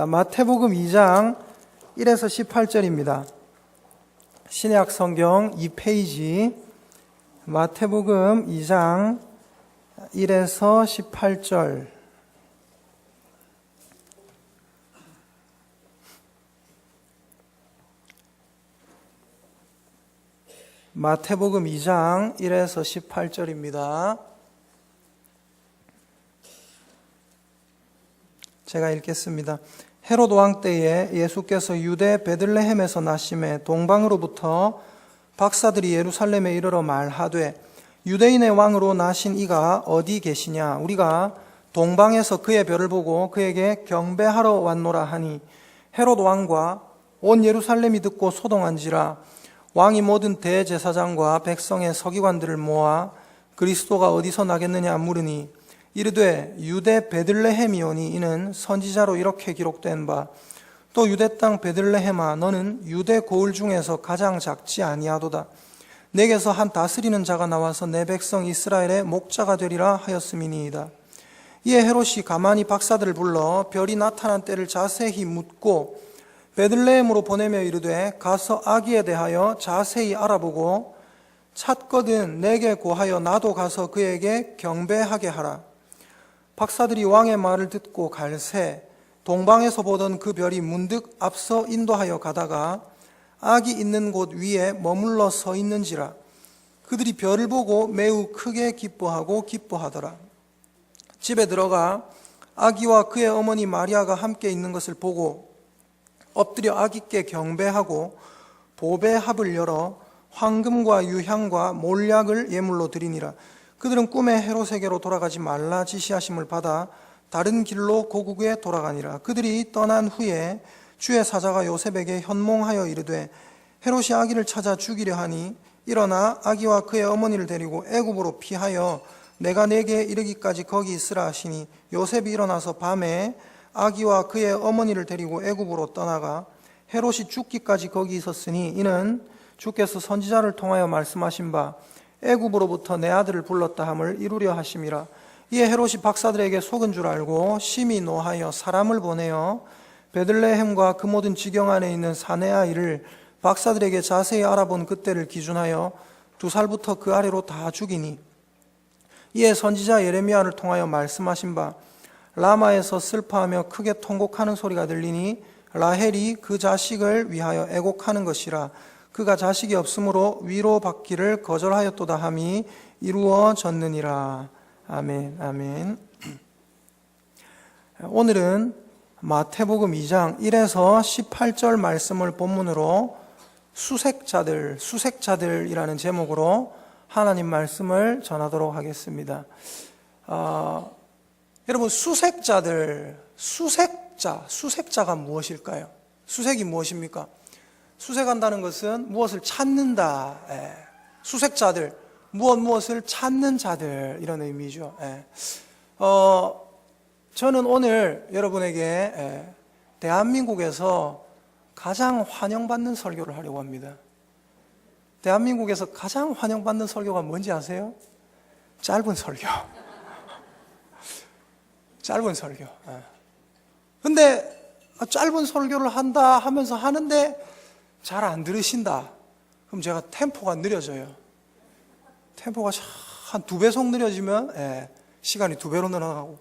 마태복음 2장 1에서 18절입니다. 신약 성경 2페이지 마태복음 2장 1에서 18절. 마태복음 2장 1에서 18절입니다. 제가 읽겠습니다. 헤롯 왕 때에 예수께서 유대 베들레헴에서 나심에 동방으로부터 박사들이 예루살렘에 이르러 말하되 유대인의 왕으로 나신 이가 어디 계시냐? 우리가 동방에서 그의 별을 보고 그에게 경배하러 왔노라 하니 헤롯 왕과 온 예루살렘이 듣고 소동한지라. 왕이 모든 대제사장과 백성의 서기관들을 모아 그리스도가 어디서 나겠느냐 물으니 이르되 유대 베들레헴이오니 이는 선지자로 이렇게 기록된 바 또 유대 땅 베들레헴아 너는 유대 고을 중에서 가장 작지 아니하도다. 내게서 한 다스리는 자가 나와서 내 백성 이스라엘의 목자가 되리라 하였음이니이다. 이에 헤롯이 가만히 박사들을 불러 별이 나타난 때를 자세히 묻고 베들레헴으로 보내며 이르되 가서 아기에 대하여 자세히 알아보고 찾거든 내게 고하여 나도 가서 그에게 경배하게 하라. 박사들이 왕의 말을 듣고 갈새 동방에서 보던 그 별이 문득 앞서 인도하여 가다가 아기 있는 곳 위에 머물러 서 있는지라. 그들이 별을 보고 매우 크게 기뻐하더라. 집에 들어가 아기와 그의 어머니 마리아가 함께 있는 것을 보고 엎드려 아기께 경배하고 보배합을 열어 황금과 유향과 몰약을 예물로 드리니라. 그들은 꿈에 헤롯에게로 돌아가지 말라 지시하심을 받아 다른 길로 고국에 돌아가니라. 그들이 떠난 후에 주의 사자가 요셉에게 현몽하여 이르되 헤롯이 아기를 찾아 죽이려 하니 일어나 아기와 그의 어머니를 데리고 애굽으로 피하여 내가 내게 이르기까지 거기 있으라 하시니 요셉이 일어나서 밤에 아기와 그의 어머니를 데리고 애굽으로 떠나가 헤롯이 죽기까지 거기 있었으니 이는 주께서 선지자를 통하여 말씀하신 바 애굽으로부터 내 아들을 불렀다 함을 이루려 하심이라. 이에 헤롯이 박사들에게 속은 줄 알고 심히 노하여 사람을 보내어 베들레헴과 그 모든 지경 안에 있는 사내 아이를 박사들에게 자세히 알아본 그때를 기준하여 2살부터 그 아래로 다 죽이니 이에 선지자 예레미야를 통하여 말씀하신 바 라마에서 슬퍼하며 크게 통곡하는 소리가 들리니 라헬이 그 자식을 위하여 애곡하는 것이라. 그가 자식이 없으므로 위로받기를 거절하였도다 함이 이루어졌느니라. 아멘, 아멘. 오늘은 마태복음 2장 1에서 18절 말씀을 본문으로 수색자들이라는 제목으로 하나님 말씀을 전하도록 하겠습니다. 여러분, 수색자가 무엇일까요? 수색이 무엇입니까? 수색한다는 것은 무엇을 찾는다. 수색자들, 무엇을 찾는 자들, 이런 의미죠. 저는 오늘 여러분에게 대한민국에서 가장 환영받는 설교를 하려고 합니다. 대한민국에서 가장 환영받는 설교가 뭔지 아세요? 짧은 설교. 짧은 설교. 근데 짧은 설교를 한다 하면서 하는데 잘 안 들으신다. 그럼 제가 템포가 느려져요. 템포가 한 2배속 느려지면 시간이 2배로 늘어나고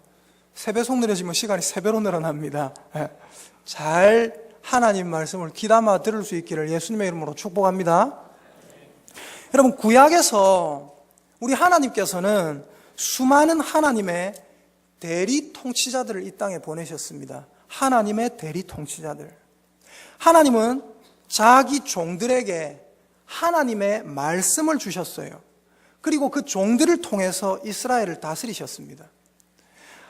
3배속 느려지면 시간이 3배로 늘어납니다. 잘 하나님 말씀을 귀담아 들을 수 있기를 예수님의 이름으로 축복합니다. 여러분, 구약에서 우리 하나님께서는 수많은 하나님의 대리 통치자들을 이 땅에 보내셨습니다. 하나님의 대리 통치자들. 하나님은 자기 종들에게 하나님의 말씀을 주셨어요. 그리고 그 종들을 통해서 이스라엘을 다스리셨습니다.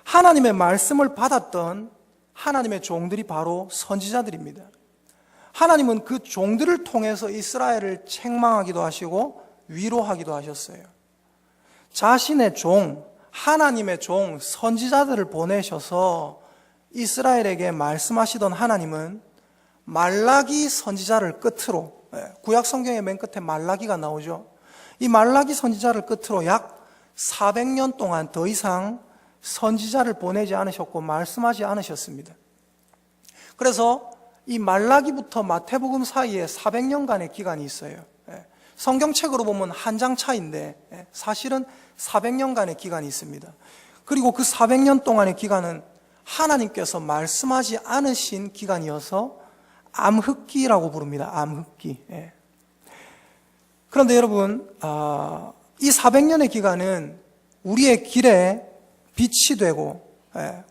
하나님의 말씀을 받았던 하나님의 종들이 바로 선지자들입니다. 하나님은 그 종들을 통해서 이스라엘을 책망하기도 하시고 위로하기도 하셨어요. 자신의 종, 하나님의 종, 선지자들을 보내셔서 이스라엘에게 말씀하시던 하나님은 말라기 선지자를 끝으로, 구약 성경의 맨 끝에 말라기가 나오죠. 이 말라기 선지자를 끝으로 약 400년 동안 더 이상 선지자를 보내지 않으셨고 말씀하지 않으셨습니다. 그래서 이 말라기부터 마태복음 사이에 400년간의 기간이 있어요. 성경책으로 보면 한 장 차인데 사실은 400년간의 기간이 있습니다. 그리고 그 400년 동안의 기간은 하나님께서 말씀하지 않으신 기간이어서 암흑기라고 부릅니다. 암흑기. 그런데 여러분, 이 400년의 기간은 우리의 길에 빛이 되고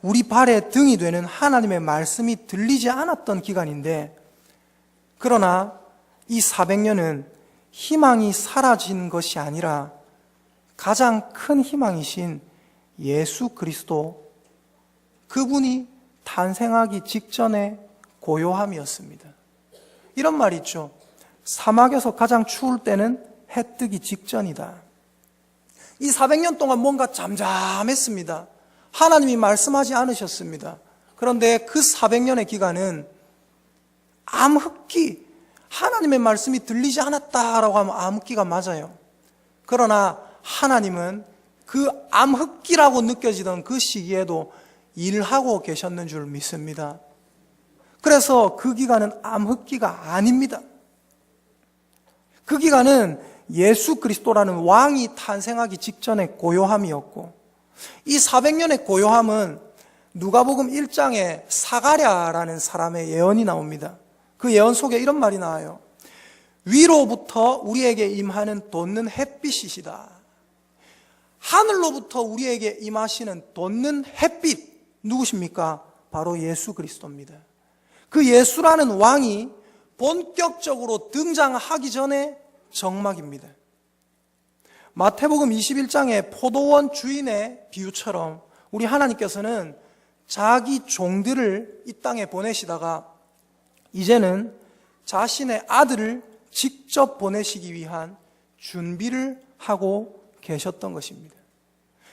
우리 발의 등이 되는 하나님의 말씀이 들리지 않았던 기간인데, 그러나 이 400년은 희망이 사라진 것이 아니라 가장 큰 희망이신 예수 그리스도, 그분이 탄생하기 직전의 고요함이었습니다. 이런 말이 있죠. 사막에서 가장 추울 때는 해 뜨기 직전이다. 이 400년 동안 뭔가 잠잠했습니다. 하나님이 말씀하지 않으셨습니다. 그런데 그 400년의 기간은 암흑기, 하나님의 말씀이 들리지 않았다라고 하면 암흑기가 맞아요. 그러나 하나님은 그 암흑기라고 느껴지던 그 시기에도 일하고 계셨는 줄 믿습니다. 그래서 그 기간은 암흑기가 아닙니다. 그 기간은 예수 그리스도라는 왕이 탄생하기 직전의 고요함이었고, 이 400년의 고요함은 누가복음 1장에 사가랴라는 사람의 예언이 나옵니다. 그 예언 속에 이런 말이 나와요. 위로부터 우리에게 임하는 돋는 햇빛이시다. 하늘로부터 우리에게 임하시는 돋는 햇빛, 누구십니까? 바로 예수 그리스도입니다. 그 예수라는 왕이 본격적으로 등장하기 전에 정막입니다. 마태복음 21장의 포도원 주인의 비유처럼 우리 하나님께서는 자기 종들을 이 땅에 보내시다가 이제는 자신의 아들을 직접 보내시기 위한 준비를 하고 계셨던 것입니다.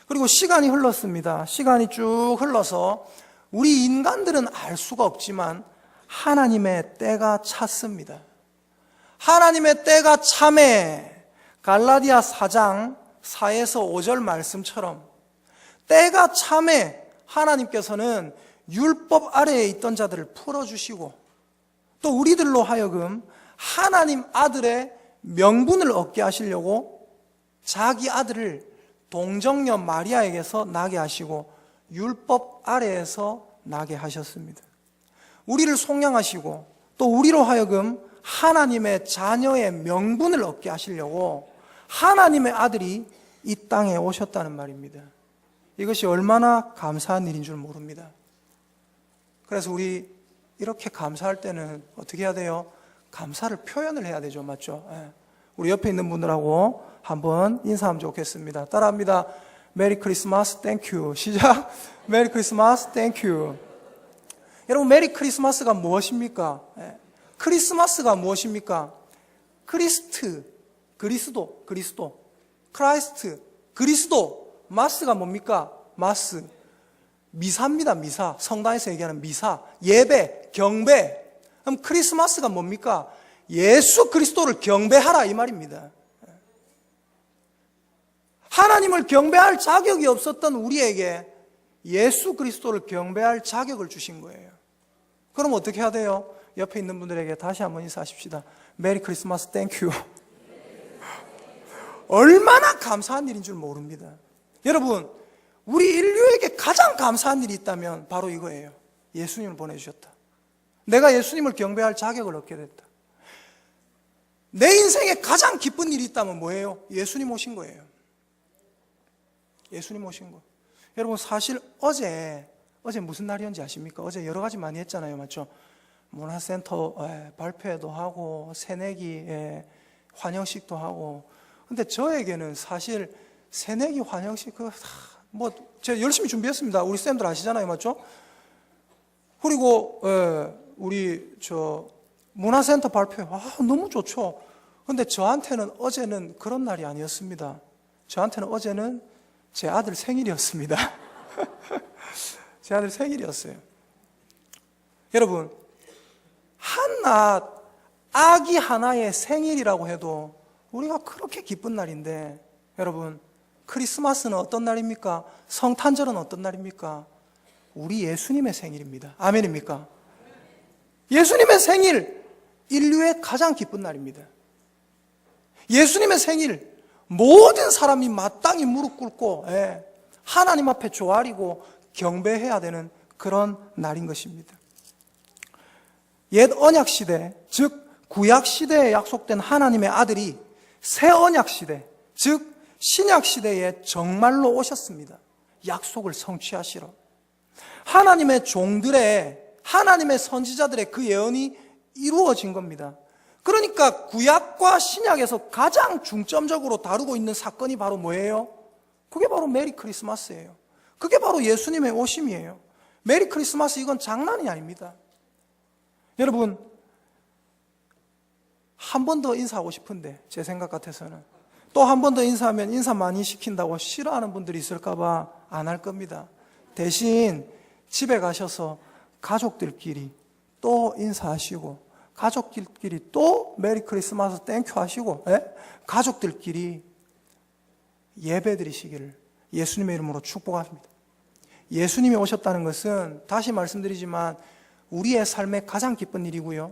그리고 시간이 흘렀습니다. 시간이 쭉 흘러서 우리 인간들은 알 수가 없지만 하나님의 때가 찼습니다. 하나님의 때가 참에 갈라디아 4장 4에서 5절 말씀처럼 때가 참에 하나님께서는 율법 아래에 있던 자들을 풀어주시고 또 우리들로 하여금 하나님 아들의 명분을 얻게 하시려고 자기 아들을 동정녀 마리아에게서 나게 하시고 율법 아래에서 나게 하셨습니다. 우리를 속량하시고 또 우리로 하여금 하나님의 자녀의 명분을 얻게 하시려고 하나님의 아들이 이 땅에 오셨다는 말입니다. 이것이 얼마나 감사한 일인 줄 모릅니다. 그래서 우리 이렇게 감사할 때는 어떻게 해야 돼요? 감사를 표현을 해야 되죠. 맞죠? 우리 옆에 있는 분들하고 한번 인사하면 좋겠습니다. 따라합니다. 메리 크리스마스 땡큐. 시작. 메리 크리스마스 땡큐. 여러분, 메리 크리스마스가 무엇입니까? 크리스마스가 무엇입니까? 크리스트, 그리스도, 크라이스트, 그리스도. 마스가 뭡니까? 마스. 미사입니다. 미사. 성당에서 얘기하는 미사. 예배, 경배. 그럼 크리스마스가 뭡니까? 예수 그리스도를 경배하라 이 말입니다. 하나님을 경배할 자격이 없었던 우리에게 예수 그리스도를 경배할 자격을 주신 거예요. 그럼 어떻게 해야 돼요? 옆에 있는 분들에게 다시 한번 인사하십시다. 메리 크리스마스 땡큐. 얼마나 감사한 일인 줄 모릅니다. 여러분, 우리 인류에게 가장 감사한 일이 있다면 바로 이거예요. 예수님을 보내주셨다. 내가 예수님을 경배할 자격을 얻게 됐다. 내 인생에 가장 기쁜 일이 있다면 뭐예요? 예수님 오신 거예요. 예수님 오신 거. 여러분, 사실 어제 무슨 날이었는지 아십니까? 어제 여러 가지 많이 했잖아요. 맞죠? 문화센터 발표회도 하고 새내기 환영식도 하고. 근데 저에게는 사실 새내기 환영식 제가 열심히 준비했습니다. 우리 쌤들 아시잖아요. 맞죠? 그리고 우리 문화센터 발표회 너무 좋죠. 근데 저한테는 어제는 그런 날이 아니었습니다. 저한테는 어제는 제 아들 생일이었습니다. 제 아들 생일이었어요. 여러분, 한낱 아기 하나의 생일이라고 해도 우리가 그렇게 기쁜 날인데, 여러분, 크리스마스는 어떤 날입니까? 성탄절은 어떤 날입니까? 우리 예수님의 생일입니다. 아멘입니까? 예수님의 생일, 인류의 가장 기쁜 날입니다. 예수님의 생일, 모든 사람이 마땅히 무릎 꿇고 하나님 앞에 조아리고 경배해야 되는 그런 날인 것입니다. 옛 언약 시대, 즉 구약 시대에 약속된 하나님의 아들이 새 언약 시대, 즉 신약 시대에 정말로 오셨습니다. 약속을 성취하시러. 하나님의 종들의, 하나님의 선지자들의 그 예언이 이루어진 겁니다. 그러니까 구약과 신약에서 가장 중점적으로 다루고 있는 사건이 바로 뭐예요? 그게 바로 메리 크리스마스예요. 그게 바로 예수님의 오심이에요. 메리 크리스마스, 이건 장난이 아닙니다. 여러분, 한 번 더 인사하고 싶은데, 제 생각 같아서는 또 한 번 더 인사하면 인사 많이 시킨다고 싫어하는 분들이 있을까 봐 안 할 겁니다. 대신 집에 가셔서 가족들끼리 또 인사하시고, 가족들끼리 또 메리 크리스마스 땡큐 하시고, 가족들끼리 예배 드리시기를 예수님의 이름으로 축복합니다. 예수님이 오셨다는 것은 다시 말씀드리지만 우리의 삶의 가장 기쁜 일이고요,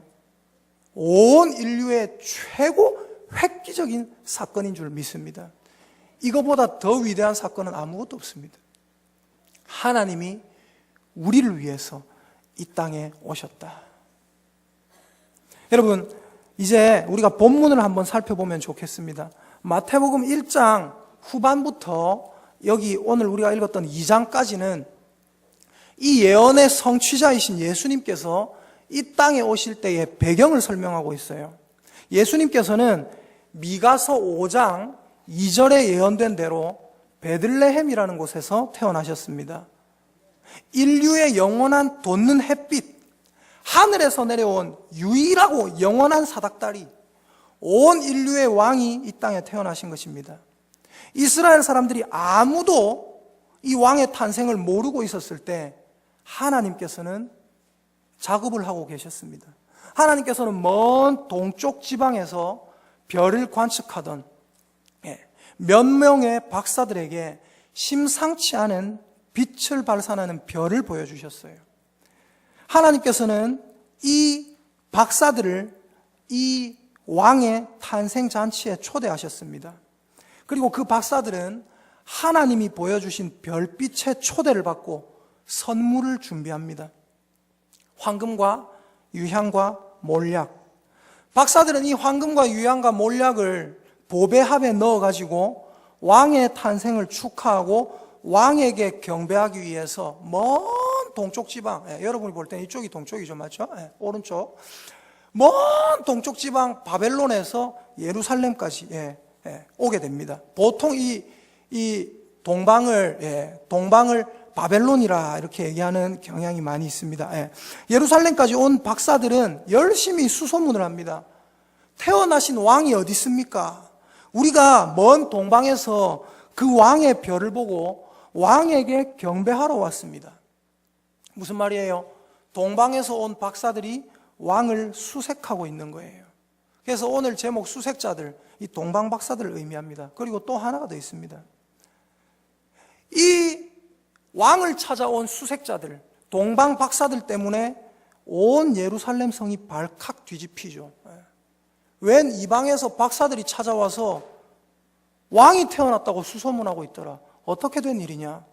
온 인류의 최고 획기적인 사건인 줄 믿습니다. 이거보다 더 위대한 사건은 아무것도 없습니다. 하나님이 우리를 위해서 이 땅에 오셨다. 여러분, 이제 우리가 본문을 한번 살펴보면 좋겠습니다. 마태복음 1장 후반부터 여기 오늘 우리가 읽었던 2장까지는 이 예언의 성취자이신 예수님께서 이 땅에 오실 때의 배경을 설명하고 있어요. 예수님께서는 미가서 5장 2절에 예언된 대로 베들레헴이라는 곳에서 태어나셨습니다. 인류의 영원한 돋는 햇빛, 하늘에서 내려온 유일하고 영원한 사닥다리, 온 인류의 왕이 이 땅에 태어나신 것입니다. 이스라엘 사람들이 아무도 이 왕의 탄생을 모르고 있었을 때 하나님께서는 작업을 하고 계셨습니다. 하나님께서는 먼 동쪽 지방에서 별을 관측하던 몇 명의 박사들에게 심상치 않은 빛을 발산하는 별을 보여주셨어요. 하나님께서는 이 박사들을 이 왕의 탄생 잔치에 초대하셨습니다. 그리고 그 박사들은 하나님이 보여주신 별빛의 초대를 받고 선물을 준비합니다. 황금과 유향과 몰약. 박사들은 이 황금과 유향과 몰약을 보배합에 넣어가지고 왕의 탄생을 축하하고 왕에게 경배하기 위해서 먼 동쪽 지방, 여러분이 볼 때는 이쪽이 동쪽이죠, 맞죠? 오른쪽. 먼 동쪽 지방 바벨론에서 예루살렘까지 오게 됩니다. 보통 이 동방을 바벨론이라 이렇게 얘기하는 경향이 많이 있습니다. 예루살렘까지 온 박사들은 열심히 수소문을 합니다. 태어나신 왕이 어디 있습니까? 우리가 먼 동방에서 그 왕의 별을 보고 왕에게 경배하러 왔습니다. 무슨 말이에요? 동방에서 온 박사들이 왕을 수색하고 있는 거예요. 그래서 오늘 제목 수색자들, 이 동방 박사들을 의미합니다. 그리고 또 하나가 더 있습니다. 이 왕을 찾아온 수색자들, 동방 박사들 때문에 온 예루살렘 성이 발칵 뒤집히죠. 웬 이방에서 박사들이 찾아와서 왕이 태어났다고 수소문하고 있더라. 어떻게 된 일이냐?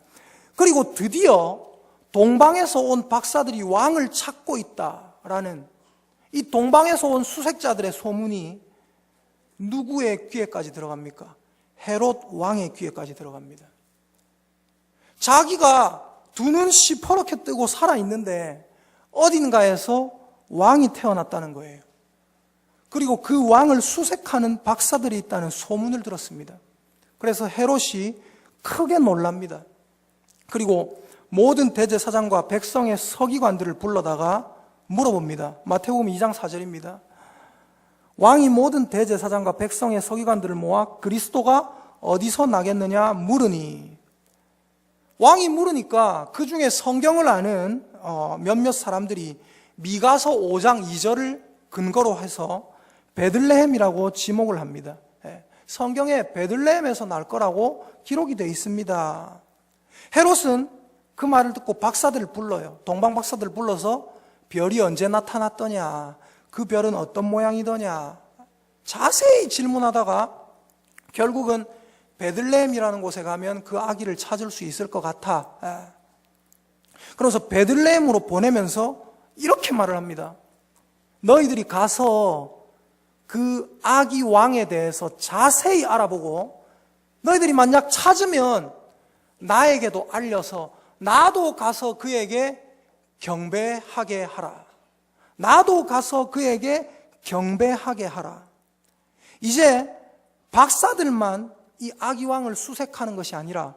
그리고 드디어 동방에서 온 박사들이 왕을 찾고 있다라는 이 동방에서 온 수색자들의 소문이 누구의 귀에까지 들어갑니까? 헤롯 왕의 귀에까지 들어갑니다. 자기가 두 눈 시퍼렇게 뜨고 살아있는데 어딘가에서 왕이 태어났다는 거예요. 그리고 그 왕을 수색하는 박사들이 있다는 소문을 들었습니다. 그래서 헤롯이 크게 놀랍니다. 그리고 모든 대제사장과 백성의 서기관들을 불러다가 물어봅니다. 마태복음 2장 4절입니다. 왕이 모든 대제사장과 백성의 서기관들을 모아 그리스도가 어디서 나겠느냐 물으니, 왕이 물으니까 그 중에 성경을 아는 몇몇 사람들이 미가서 5장 2절을 근거로 해서 베들레헴이라고 지목을 합니다. 성경에 베들레헴에서 날 거라고 기록이 되어 있습니다. 헤롯은 그 말을 듣고 박사들을 불러요. 동방 박사들을 불러서 별이 언제 나타났더냐, 그 별은 어떤 모양이더냐, 자세히 질문하다가 결국은 베들레헴이라는 곳에 가면 그 아기를 찾을 수 있을 것 같아. 그래서 베들레헴으로 보내면서 이렇게 말을 합니다. 너희들이 가서 그 아기 왕에 대해서 자세히 알아보고 너희들이 만약 찾으면 나에게도 알려서 나도 가서 그에게 경배하게 하라. 나도 가서 그에게 경배하게 하라. 이제 박사들만 이 아기 왕을 수색하는 것이 아니라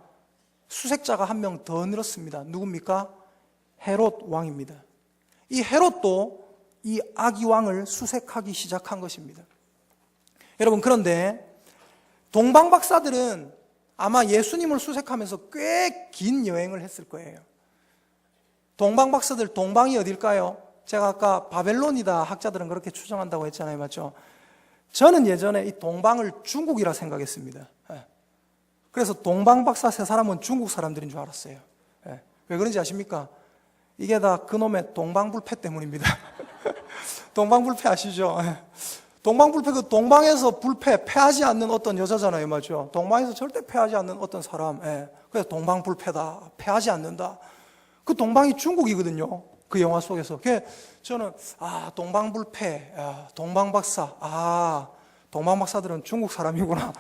수색자가 한 명 더 늘었습니다. 누굽니까? 헤롯 왕입니다. 이 헤롯도 이 아기 왕을 수색하기 시작한 것입니다. 여러분, 그런데 동방 박사들은 아마 예수님을 수색하면서 꽤 긴 여행을 했을 거예요. 동방 박사들, 동방이 어딜까요? 제가 아까 바벨론이다 학자들은 그렇게 추정한다고 했잖아요. 맞죠? 저는 예전에 이 동방을 중국이라 생각했습니다. 그래서 동방 박사 세 사람은 중국 사람들인 줄 알았어요. 왜 그런지 아십니까? 이게 다 그놈의 동방불패 때문입니다. 동방불패 아시죠? 동방불패, 그 동방에서 패하지 않는 어떤 여자잖아요. 맞죠? 동방에서 절대 패하지 않는 어떤 사람. 그래서 동방불패다. 패하지 않는다. 그 동방이 중국이거든요. 그 영화 속에서. 저는, 동방불패, 동방박사, 동방박사들은 중국 사람이구나.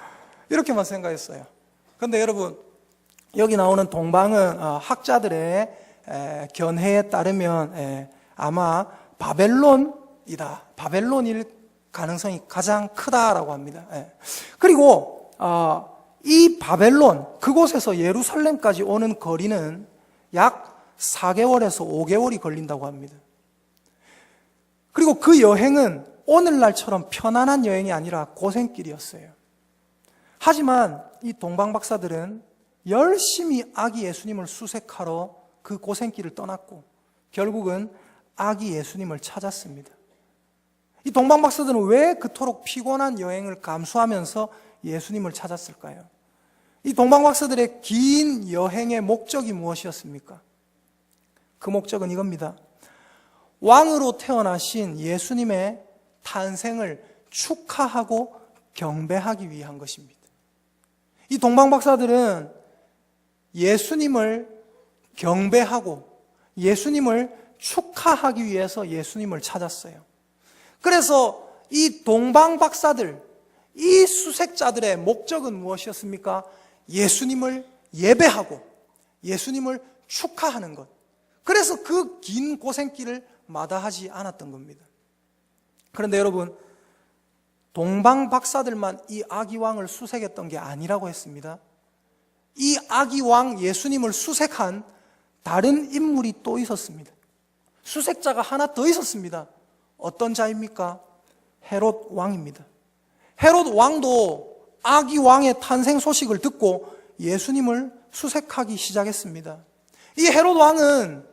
이렇게만 생각했어요. 그런데 여러분, 여기 나오는 동방은 학자들의 견해에 따르면 아마 바벨론이다. 바벨론일 가능성이 가장 크다라고 합니다. 그리고 이 바벨론, 그곳에서 예루살렘까지 오는 거리는 약 4개월에서 5개월이 걸린다고 합니다. 그리고 그 여행은 오늘날처럼 편안한 여행이 아니라 고생길이었어요. 하지만 이 동방 박사들은 열심히 아기 예수님을 수색하러 그 고생길을 떠났고 결국은 아기 예수님을 찾았습니다. 이 동방 박사들은 왜 그토록 피곤한 여행을 감수하면서 예수님을 찾았을까요? 이 동방 박사들의 긴 여행의 목적이 무엇이었습니까? 그 목적은 이겁니다. 왕으로 태어나신 예수님의 탄생을 축하하고 경배하기 위한 것입니다. 이 동방 박사들은 예수님을 경배하고 예수님을 축하하기 위해서 예수님을 찾았어요. 그래서 이 동방 박사들, 이 수색자들의 목적은 무엇이었습니까? 예수님을 예배하고 예수님을 축하하는 것. 그래서 그 긴 고생길을 마다하지 않았던 겁니다. 그런데 여러분, 동방 박사들만 이 아기 왕을 수색했던 게 아니라고 했습니다. 이 아기 왕 예수님을 수색한 다른 인물이 또 있었습니다. 수색자가 하나 더 있었습니다. 어떤 자입니까? 헤롯 왕입니다. 헤롯 왕도 아기 왕의 탄생 소식을 듣고 예수님을 수색하기 시작했습니다. 이 헤롯 왕은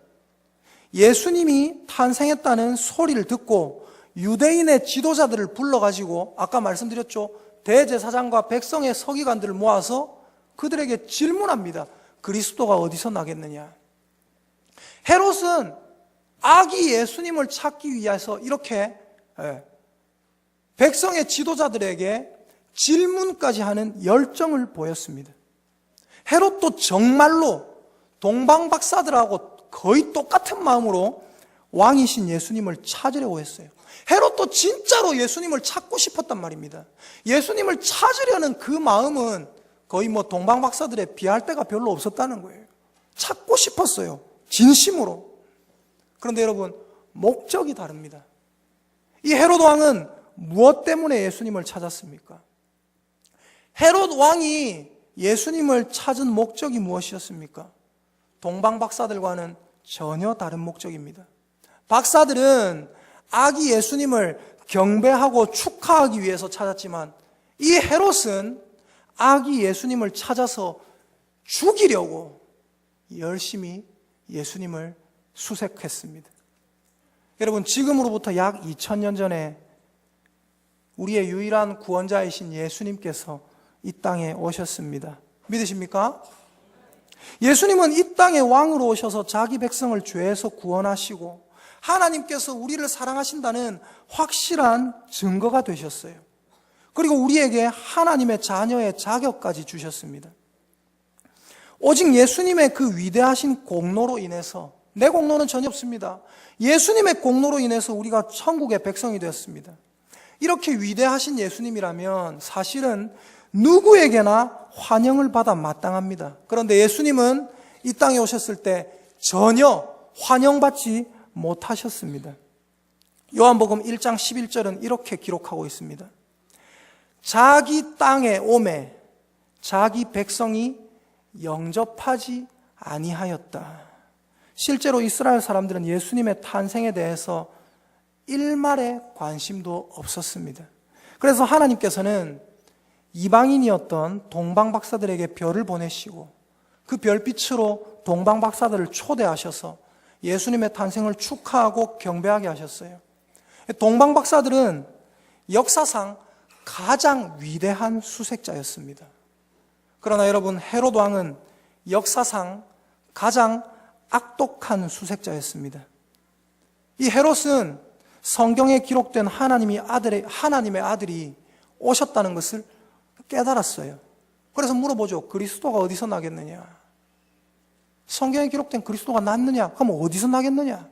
예수님이 탄생했다는 소리를 듣고 유대인의 지도자들을 불러가지고 아까 말씀드렸죠. 대제사장과 백성의 서기관들을 모아서 그들에게 질문합니다. 그리스도가 어디서 나겠느냐? 헤롯은 아기 예수님을 찾기 위해서 이렇게 백성의 지도자들에게 질문까지 하는 열정을 보였습니다. 헤롯도 정말로 동방 박사들하고 거의 똑같은 마음으로 왕이신 예수님을 찾으려고 했어요. 헤롯도 진짜로 예수님을 찾고 싶었단 말입니다. 예수님을 찾으려는 그 마음은 거의 동방 박사들에 비할 데가 별로 없었다는 거예요. 찾고 싶었어요. 진심으로. 그런데 여러분, 목적이 다릅니다. 이 헤롯 왕은 무엇 때문에 예수님을 찾았습니까? 헤롯 왕이 예수님을 찾은 목적이 무엇이었습니까? 동방 박사들과는 전혀 다른 목적입니다. 박사들은 아기 예수님을 경배하고 축하하기 위해서 찾았지만 이 헤롯은 아기 예수님을 찾아서 죽이려고 열심히 예수님을 수색했습니다. 여러분, 지금으로부터 약 2000년 전에 우리의 유일한 구원자이신 예수님께서 이 땅에 오셨습니다. 믿으십니까? 예수님은 이 땅에 왕으로 오셔서 자기 백성을 죄에서 구원하시고 하나님께서 우리를 사랑하신다는 확실한 증거가 되셨어요. 그리고 우리에게 하나님의 자녀의 자격까지 주셨습니다. 오직 예수님의 그 위대하신 공로로 인해서, 내 공로는 전혀 없습니다. 예수님의 공로로 인해서 우리가 천국의 백성이 되었습니다. 이렇게 위대하신 예수님이라면 사실은 누구에게나 환영을 받아 마땅합니다. 그런데 예수님은 이 땅에 오셨을 때 전혀 환영받지 못하셨습니다. 요한복음 1장 11절은 이렇게 기록하고 있습니다. 자기 땅에 오매 자기 백성이 영접하지 아니하였다. 실제로 이스라엘 사람들은 예수님의 탄생에 대해서 일말의 관심도 없었습니다. 그래서 하나님께서는 이방인이었던 동방 박사들에게 별을 보내시고 그 별빛으로 동방 박사들을 초대하셔서 예수님의 탄생을 축하하고 경배하게 하셨어요. 동방 박사들은 역사상 가장 위대한 수색자였습니다. 그러나 여러분, 헤롯 왕은 역사상 가장 악독한 수색자였습니다. 이 헤롯은 성경에 기록된 하나님의 아들이 오셨다는 것을 깨달았어요. 그래서 물어보죠. 그리스도가 어디서 나겠느냐? 성경에 기록된 그리스도가 낫느냐? 그럼 어디서 나겠느냐?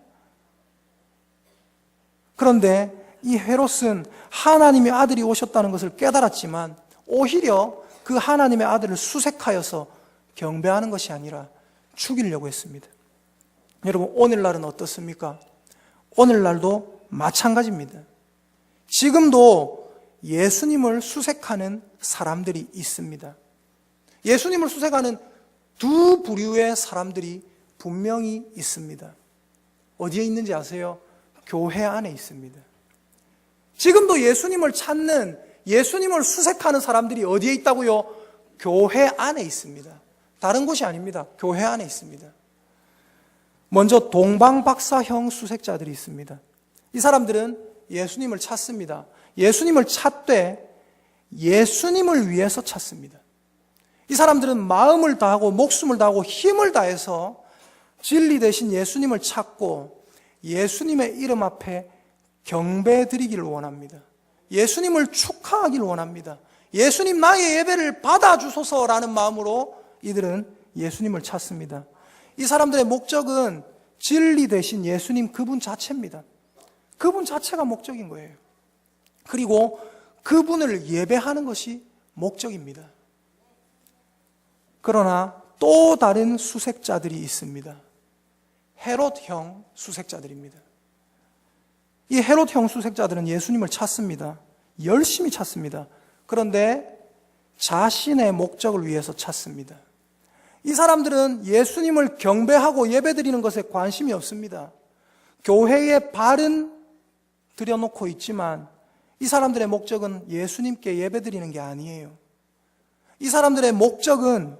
그런데 이 헤롯은 하나님의 아들이 오셨다는 것을 깨달았지만 오히려 그 하나님의 아들을 수색하여서 경배하는 것이 아니라 죽이려고 했습니다. 여러분, 오늘날은 어떻습니까? 오늘날도 마찬가지입니다. 지금도 예수님을 수색하는 사람들이 있습니다. 예수님을 수색하는 두 부류의 사람들이 분명히 있습니다. 어디에 있는지 아세요? 교회 안에 있습니다. 지금도 예수님을 찾는, 예수님을 수색하는 사람들이 어디에 있다고요? 교회 안에 있습니다. 다른 곳이 아닙니다. 교회 안에 있습니다. 먼저 동방박사형 수색자들이 있습니다. 이 사람들은 예수님을 찾습니다. 예수님을 찾되 예수님을 위해서 찾습니다. 이 사람들은 마음을 다하고 목숨을 다하고 힘을 다해서 진리 대신 예수님을 찾고 예수님의 이름 앞에 경배드리기를 원합니다. 예수님을 축하하기를 원합니다. 예수님, 나의 예배를 받아주소서라는 마음으로 이들은 예수님을 찾습니다. 이 사람들의 목적은 진리 대신 예수님 그분 자체입니다. 그분 자체가 목적인 거예요. 그리고 그분을 예배하는 것이 목적입니다. 그러나 또 다른 수색자들이 있습니다. 헤롯형 수색자들입니다. 이 헤롯형 수색자들은 예수님을 찾습니다. 열심히 찾습니다. 그런데 자신의 목적을 위해서 찾습니다. 이 사람들은 예수님을 경배하고 예배드리는 것에 관심이 없습니다. 교회에 발은 들여놓고 있지만 이 사람들의 목적은 예수님께 예배드리는 게 아니에요. 이 사람들의 목적은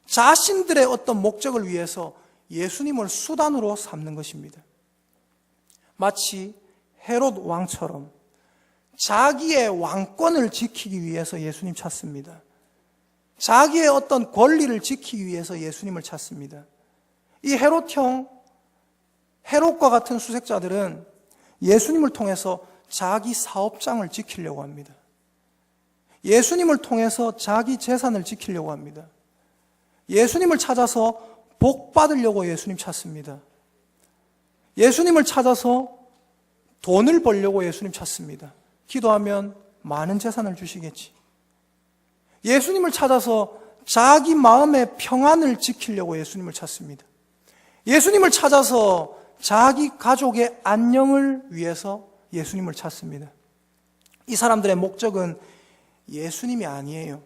자신들의 어떤 목적을 위해서 예수님을 수단으로 삼는 것입니다. 마치 헤롯 왕처럼 자기의 왕권을 지키기 위해서 예수님 찾습니다. 자기의 어떤 권리를 지키기 위해서 예수님을 찾습니다. 이 헤롯과 같은 수색자들은 예수님을 통해서 자기 사업장을 지키려고 합니다. 예수님을 통해서 자기 재산을 지키려고 합니다. 예수님을 찾아서 복 받으려고 예수님 찾습니다. 예수님을 찾아서 돈을 벌려고 예수님 찾습니다. 기도하면 많은 재산을 주시겠지. 예수님을 찾아서 자기 마음의 평안을 지키려고 예수님을 찾습니다. 예수님을 찾아서 자기 가족의 안녕을 위해서 예수님을 찾습니다. 이 사람들의 목적은 예수님이 아니에요.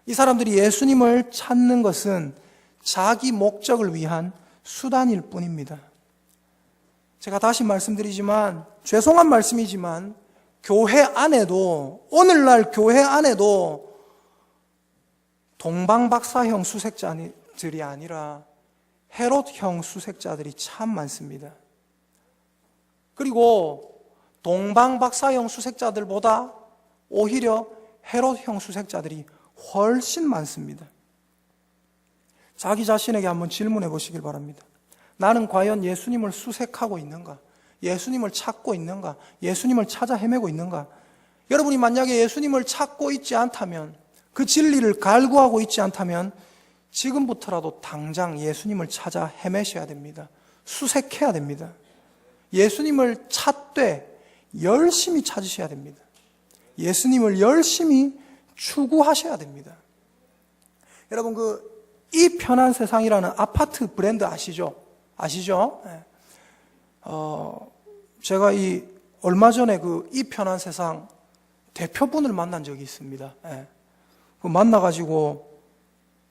이 사람들이 예수님을 찾는 것은 자기 목적을 위한 수단일 뿐입니다. 제가 다시 말씀드리지만, 죄송한 말씀이지만, 교회 안에도, 오늘날 교회 안에도 동방박사형 수색자들이 아니라 헤롯형 수색자들이 참 많습니다. 그리고 동방박사형 수색자들보다 오히려 헤롯형 수색자들이 훨씬 많습니다. 자기 자신에게 한번 질문해 보시길 바랍니다. 나는 과연 예수님을 수색하고 있는가? 예수님을 찾고 있는가? 예수님을 찾아 헤매고 있는가? 여러분이 만약에 예수님을 찾고 있지 않다면, 그 진리를 갈구하고 있지 않다면 지금부터라도 당장 예수님을 찾아 헤매셔야 됩니다. 수색해야 됩니다. 예수님을 찾되 열심히 찾으셔야 됩니다. 예수님을 열심히 추구하셔야 됩니다. 여러분, 이 편한 세상이라는 아파트 브랜드 아시죠? 아시죠? 네. 제가 얼마 전에 이 편한 세상 대표분을 만난 적이 있습니다. 네. 만나가지고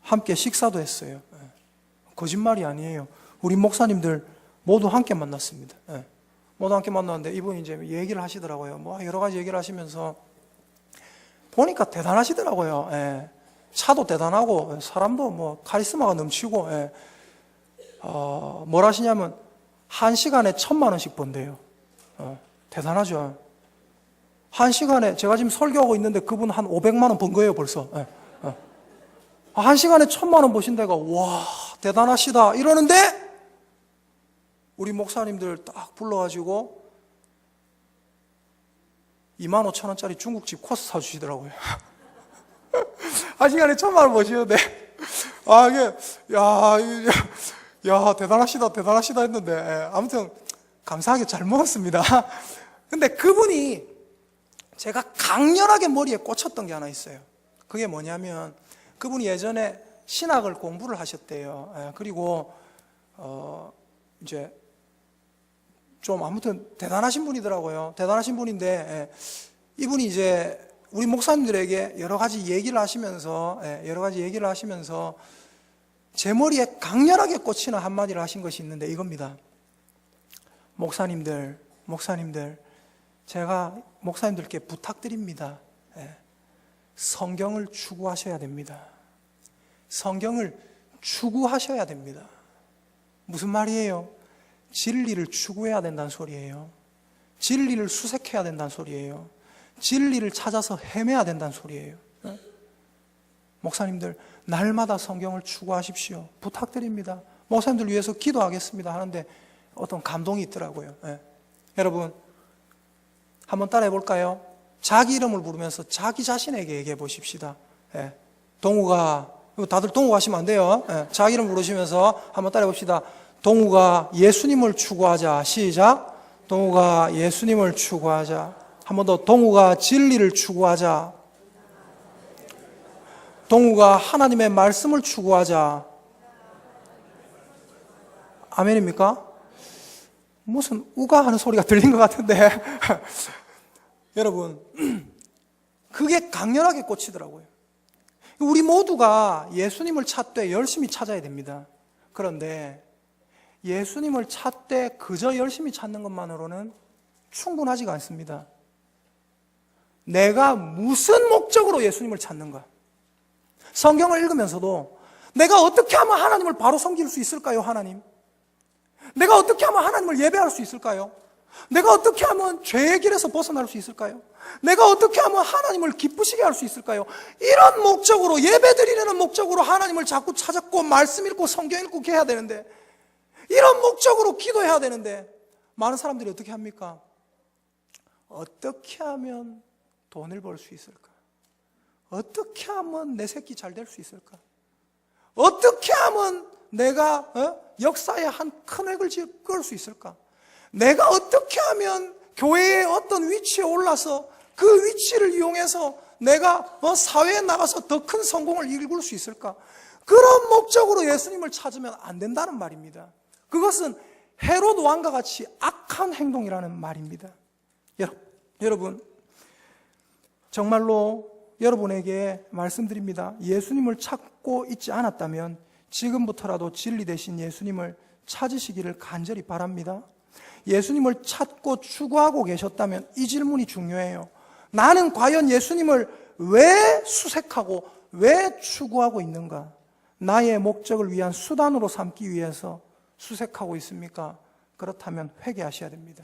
함께 식사도 했어요. 네. 거짓말이 아니에요. 우리 목사님들 모두 함께 만났습니다. 네. 모두 함께 만났는데 이분이 이제 얘기를 하시더라고요. 뭐 여러 가지 얘기를 하시면서 보니까 대단하시더라고요. 예. 차도 대단하고 사람도 뭐 카리스마가 넘치고, 예. 뭘 하시냐면 1시간에 1,000,000원씩 번대요. 대단하죠. 1시간에 제가 지금 설교하고 있는데 그분 한 500만 원 번 거예요 벌써. 예. 1시간에 1,000,000원 버신 데가 와 대단하시다 이러는데 우리 목사님들 딱 불러가지고 25,000원짜리 중국집 코스 사주시더라고요. 1시간에 1,000,000원 버시는데, 대단하시다 했는데, 아무튼, 감사하게 잘 먹었습니다. 근데 그분이 제가 강렬하게 머리에 꽂혔던 게 하나 있어요. 그게 뭐냐면, 그분이 예전에 신학을 공부를 하셨대요. 그리고, 이제, 좀 아무튼 대단하신 분이더라고요. 대단하신 분인데 이분이 이제 우리 목사님들에게 여러 가지 얘기를 하시면서 제 머리에 강렬하게 꽂히는 한마디를 하신 것이 있는데 이겁니다. 목사님들 제가 목사님들께 부탁드립니다. 성경을 추구하셔야 됩니다. 성경을 추구하셔야 됩니다. 무슨 말이에요? 진리를 추구해야 된다는 소리예요. 진리를 수색해야 된다는 소리예요. 진리를 찾아서 헤매야 된다는 소리예요. 목사님들 날마다 성경을 추구하십시오. 부탁드립니다. 목사님들 위해서 기도하겠습니다 하는데 어떤 감동이 있더라고요. 여러분 한번 따라해 볼까요? 자기 이름을 부르면서 자기 자신에게 얘기해 보십시다. 동우가, 다들 동우 하시면 안 돼요. 자기 이름 부르시면서 한번 따라해 봅시다. 동우가 예수님을 추구하자. 시작. 동우가 예수님을 추구하자. 한 번 더. 동우가 진리를 추구하자. 동우가 하나님의 말씀을 추구하자. 아멘입니까? 무슨 우가 하는 소리가 들린 것 같은데 여러분 그게 강렬하게 꽂히더라고요. 우리 모두가 예수님을 찾되 열심히 찾아야 됩니다. 그런데 예수님을 찾되 그저 열심히 찾는 것만으로는 충분하지가 않습니다. 내가 무슨 목적으로 예수님을 찾는가? 성경을 읽으면서도 내가 어떻게 하면 하나님을 바로 섬길 수 있을까요? 하나님? 내가 어떻게 하면 하나님을 예배할 수 있을까요? 내가 어떻게 하면 죄의 길에서 벗어날 수 있을까요? 내가 어떻게 하면 하나님을 기쁘시게 할 수 있을까요? 이런 목적으로, 예배드리려는 목적으로 하나님을 자꾸 찾았고 말씀 읽고 성경 읽고 해야 되는데, 이런 목적으로 기도해야 되는데 많은 사람들이 어떻게 합니까? 어떻게 하면 돈을 벌 수 있을까? 어떻게 하면 내 새끼 잘 될 수 있을까? 어떻게 하면 내가 역사에 한 큰 획을 그을 수 있을까? 내가 어떻게 하면 교회의 어떤 위치에 올라서 그 위치를 이용해서 내가 사회에 나가서 더 큰 성공을 이룰 수 있을까? 그런 목적으로 예수님을 찾으면 안 된다는 말입니다. 그것은 헤롯 왕과 같이 악한 행동이라는 말입니다. 여러분, 정말로 여러분에게 말씀드립니다. 예수님을 찾고 있지 않았다면 지금부터라도 진리 되신 예수님을 찾으시기를 간절히 바랍니다. 예수님을 찾고 추구하고 계셨다면 이 질문이 중요해요. 나는 과연 예수님을 왜 수색하고 왜 추구하고 있는가? 나의 목적을 위한 수단으로 삼기 위해서 수색하고 있습니까? 그렇다면 회개하셔야 됩니다.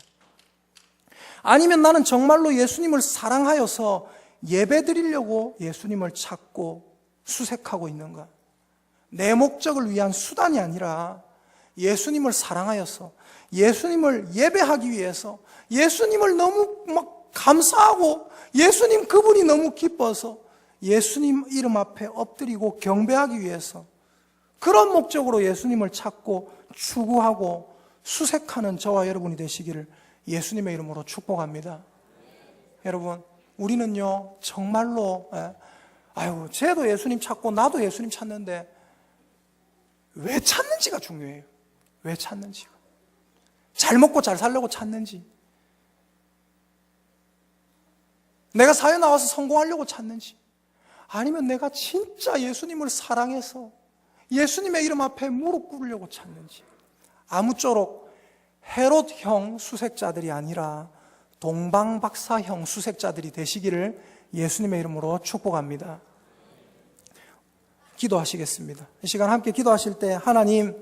아니면 나는 정말로 예수님을 사랑하여서 예배드리려고 예수님을 찾고 수색하고 있는가? 내 목적을 위한 수단이 아니라 예수님을 사랑하여서 예수님을 예배하기 위해서 예수님을 너무 막 감사하고 예수님 그분이 너무 기뻐서 예수님 이름 앞에 엎드리고 경배하기 위해서 그런 목적으로 예수님을 찾고 추구하고 수색하는 저와 여러분이 되시기를 예수님의 이름으로 축복합니다. 여러분, 우리는요 정말로 쟤도 예수님 찾고 나도 예수님 찾는데 왜 찾는지가 중요해요. 왜 찾는지가. 잘 먹고 잘 살려고 찾는지, 내가 사회 나와서 성공하려고 찾는지, 아니면 내가 진짜 예수님을 사랑해서 예수님의 이름 앞에 무릎 꿇으려고 찾는지. 아무쪼록 헤롯형 수색자들이 아니라 동방박사형 수색자들이 되시기를 예수님의 이름으로 축복합니다. 기도하시겠습니다. 이 시간 함께 기도하실 때 하나님,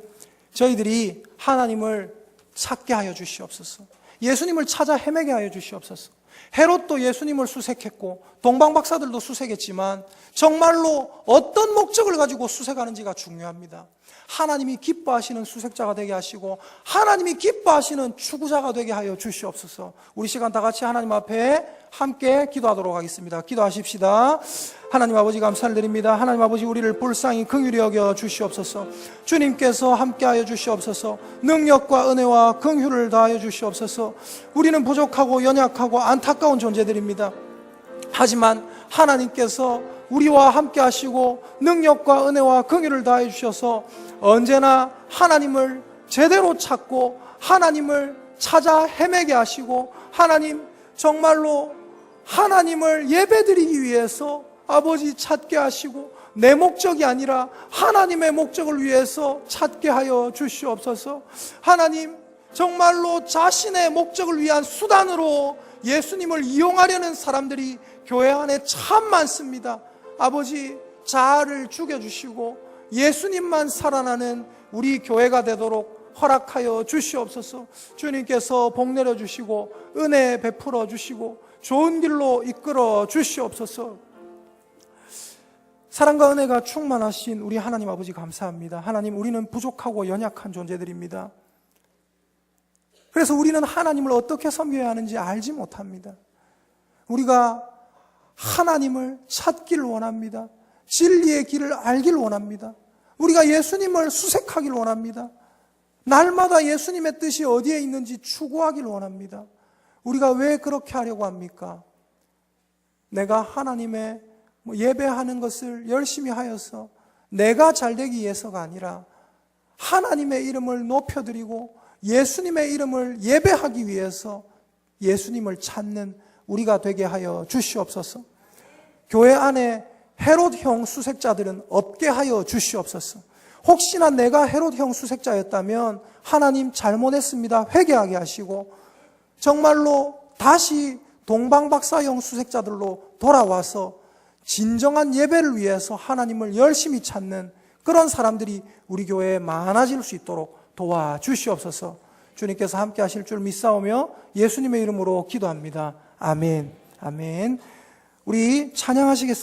저희들이 하나님을 찾게 하여 주시옵소서. 예수님을 찾아 헤매게 하여 주시옵소서. 헤롯도 예수님을 수색했고 동방박사들도 수색했지만 정말로 어떤 목적을 가지고 수색하는지가 중요합니다. 하나님이 기뻐하시는 수색자가 되게 하시고 하나님이 기뻐하시는 추구자가 되게 하여 주시옵소서. 우리 시간 다 같이 하나님 앞에 함께 기도하도록 하겠습니다. 기도하십시다. 하나님 아버지 감사를 드립니다. 하나님 아버지 우리를 불쌍히 긍휼히 여겨 주시옵소서. 주님께서 함께하여 주시옵소서. 능력과 은혜와 긍휼을 다하여 주시옵소서. 우리는 부족하고 연약하고 안타까운 존재들입니다. 하지만 하나님께서 우리와 함께 하시고 능력과 은혜와 긍휼을 다해 주셔서 언제나 하나님을 제대로 찾고 하나님을 찾아 헤매게 하시고 하나님 정말로 하나님을 예배드리기 위해서 아버지 찾게 하시고 내 목적이 아니라 하나님의 목적을 위해서 찾게 하여 주시옵소서. 하나님 정말로 자신의 목적을 위한 수단으로 예수님을 이용하려는 사람들이 교회 안에 참 많습니다. 아버지 자아를 죽여주시고 예수님만 살아나는 우리 교회가 되도록 허락하여 주시옵소서. 주님께서 복 내려주시고 은혜 베풀어 주시고 좋은 길로 이끌어 주시옵소서. 사랑과 은혜가 충만하신 우리 하나님 아버지 감사합니다. 하나님, 우리는 부족하고 연약한 존재들입니다. 그래서 우리는 하나님을 어떻게 섬겨야 하는지 알지 못합니다. 우리가 하나님을 찾기를 원합니다. 진리의 길을 알기를 원합니다. 우리가 예수님을 수색하기를 원합니다. 날마다 예수님의 뜻이 어디에 있는지 추구하기를 원합니다. 우리가 왜 그렇게 하려고 합니까? 내가 하나님의 예배하는 것을 열심히 하여서 내가 잘되기 위해서가 아니라 하나님의 이름을 높여드리고 예수님의 이름을 예배하기 위해서 예수님을 찾는 우리가 되게 하여 주시옵소서. 교회 안에 헤롯형 수색자들은 없게 하여 주시옵소서. 혹시나 내가 헤롯형 수색자였다면 하나님 잘못했습니다 회개하게 하시고 정말로 다시 동방박사형 수색자들로 돌아와서 진정한 예배를 위해서 하나님을 열심히 찾는 그런 사람들이 우리 교회에 많아질 수 있도록 도와주시옵소서. 주님께서 함께 하실 줄 믿사오며 예수님의 이름으로 기도합니다. 아멘. 아멘. 우리 찬양하시겠습니다.